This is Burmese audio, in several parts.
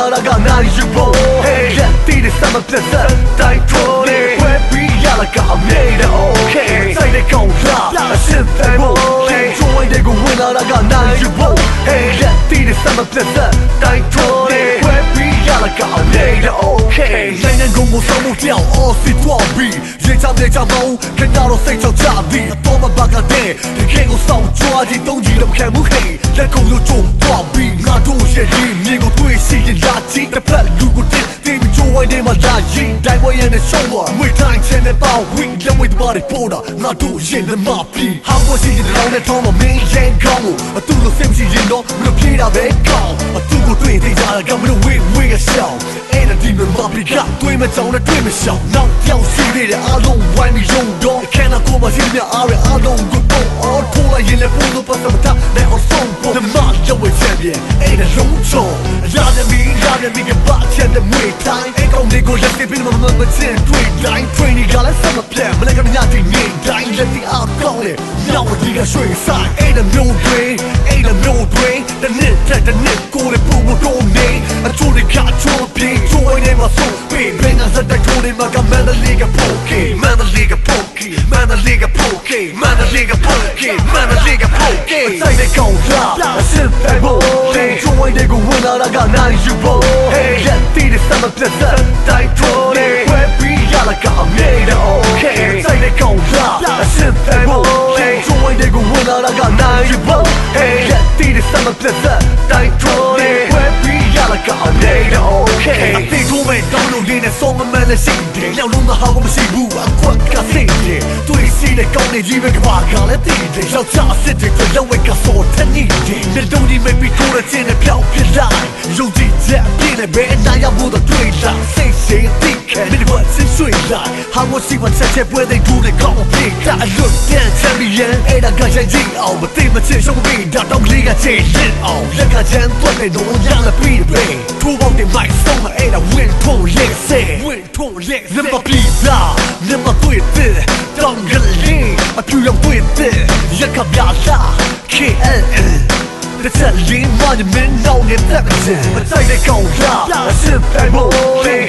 လာတာကနိုင်ယူဖို့ Hey ရက်တီးတဲ့စမပြတ်သက်တိုက်ထိုးနေဝဲပြီးရလာကအမြဲတမ်း Okay စိတ်နဲ့ကောင်းလာအရှင်းတဲ့ဖို့ Hey ချိုးဝိုင်းတဲ့ကိုဝင်လာတာကနိုင်ယူဖို့ Hey ရက်တီးတဲ့စမပြတ်သက်တိုက်ထိုးနေဝဲပြီးရလာကအမြဲတမ်း Okay နိုင်ငံကုန်ကိုစောင်းမှုကြောက် all fit သွားပြီးရေချတဲ့ချမောင်းခဏတော့စိတ်ချောက်ချပြီးအတော်မဘကတဲ့ဒီခေတ်ကိုစောင့်ကြွားကြည့်တုံးကြီးတော့ခံမှုဟဲ့လက်ကုန်လို့ကြုံသွားပြီးငါတို့ရဲ့ဒီမြင်ကိုတွေ့ရှိရင်လာကြည့်တစ်ဖက်လူကိုတင်ချိုးဝိုင်းတဲ့မှာလာရင်တိုင်းဝဲရတဲ့ရှုံးပါဝေးတိုင်းချင်တဲ့ပေါ့ဝီလက်ဝဲတပါးတွေပေါ်တာငါတို့ရဲ့လက်မပြီးဟာဝစီတဲ့လောင်းနဲ့ထောင်းမမင်းရင်ကောင်းအတူလို့စိတ်ရှိရင်တော့မလို့ပြေးတာပဲကောင်းအတူကိုတွေ့တဲ့ကြတာကမလို့ဝေးရရှောင်းအဲ့ဒါဒီမမပြီးကတွေ့မကြောင်နဲ့တွေ့မရှောင်းနောက်ပြောင်းရှိတဲ့အားလုံးဝိုင်းပြီးရုံတော့ခံနာကိုမရှိမြအားရအားလုံးကိုတော့အော်ထိုးလိုက်ရင်လည်းပုံလို့ပတ်သက်မတာနဲ့အောင်ဆုံးပေါ်မရောက်ဝဲချန်ပီယံအဲ့ဒါလုံးချုံလာတဲ့မီကပါချင်တဲ့မွေတိုင်းအဲ့ကောင်တွေကိုလက်ပြီးမချင်တွေ့တိုင်း training ကလည်းဆက်မပြတ်မလည်းကမညာတင်နေတိုင်းလက်တီအောက်ကောင်းလေနောက်ဒီကရွှေဆိုင်အဲ့ဒါမျိုးတွေတနစ်ကိုလည်းပုံတော့နေအချို့တွေကချိုးပြေးချိုးနေမှာဆိုပြီးဘယ်နဲ့စတဲ့ထိုးနေမှာကမန်တဲ့လေးကပိုကေမန်တဲ့လေးကပိုကေစိတ်နဲ့ကောင်းလာအစစ်တဲ့ဘိုးချိုးဝိုင်းတဲ့ကိုဝင်လာတာကနိုင်ယူဖို့ Hey ရက်တီးတဲ့စမပြတ်သက်တိုက်ထိုးနေဝဲပြီးရလာကအမြဲတမ်း Okay စိတ်နဲ့ကောင်းလာအစစ်တဲ့ဘိုးချိုးဝိုင်းတဲ့ကိုဝင်လာတာကနိုင်ယူဖို့ Hey ရက်တီးတဲ့စမပြတ်သက်တိုက်ထိုးနေဝဲပြီးရလာကအမြဲတမ်း Okay အသေးကိုပဲတောင်းလို့နေတဲ့ဆုံးမမှန်တဲ့စိတ်တွေနောက်လုံးမဟာကိုမရှိဘူးအကွက်ကစိတ်တွေတွေ့စီတဲ့ကောင်းနေကြီးပဲကဘာကလည်းတည်တယ်ယောက်ျားအစ်တွေလောက်ဝဲကစော်တဲ့နေတယ်လက်လုံးဒီမဲ့ပြီးကိုရတဲ့နဲ့ပြောင်းပြလိုက်ရုပ်ကြည့်ချက်ပြင်းနေပဲအနာရဖို့တော့တွေ့လာစိတ်စိတ်သိခဲမင်းတို့စစ်ဆွေးလိုက်ဟာမစီဝတ်ချက်ပွဲတွေဒူးတွေကောင်းပြေတာအလွတ်တန်ချန်ပီယံအဲ့ဒါကရိုက်ကြည့်အောင်မသိမချင်ရှုံးပြီးဒါတော့လေးကချေလစ်အောင်လက်ကချမ်းသွက်တဲ့တော့ရလာပြီးတယ်ထိုးပေါက်တဲ့မိုက်ဆုံးမအဲ့ဒါဝင်းထုံးလက်စဲနမပီဇာနမတွေ့တဲ့တောင်းကလေးအပြူရောက်တွေ့တဲ့ရက်ကပြလာ KLL The telling my men now get that but say they go la sit that boy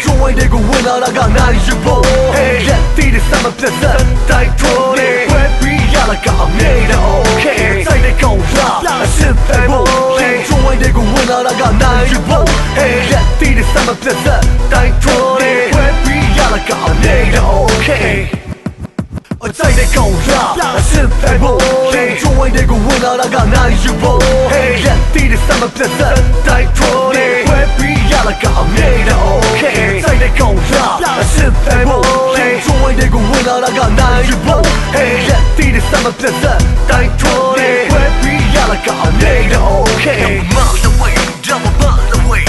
join they go win out I got nice you boy hey get the summer pleasure die troll where we are like a made okay say they go la sit that boy join they go win out I got nice you boy hey get the summer pleasure die troll where we are like a made okay say they go la sit that boy join they go win out I got nice you boy hey get the summer pleasure die troll where we are like a made okay say they go la sit that boy join they go win out I got nice you boy hey get the summer pleasure die troll where we are like a made okay miles away double miles away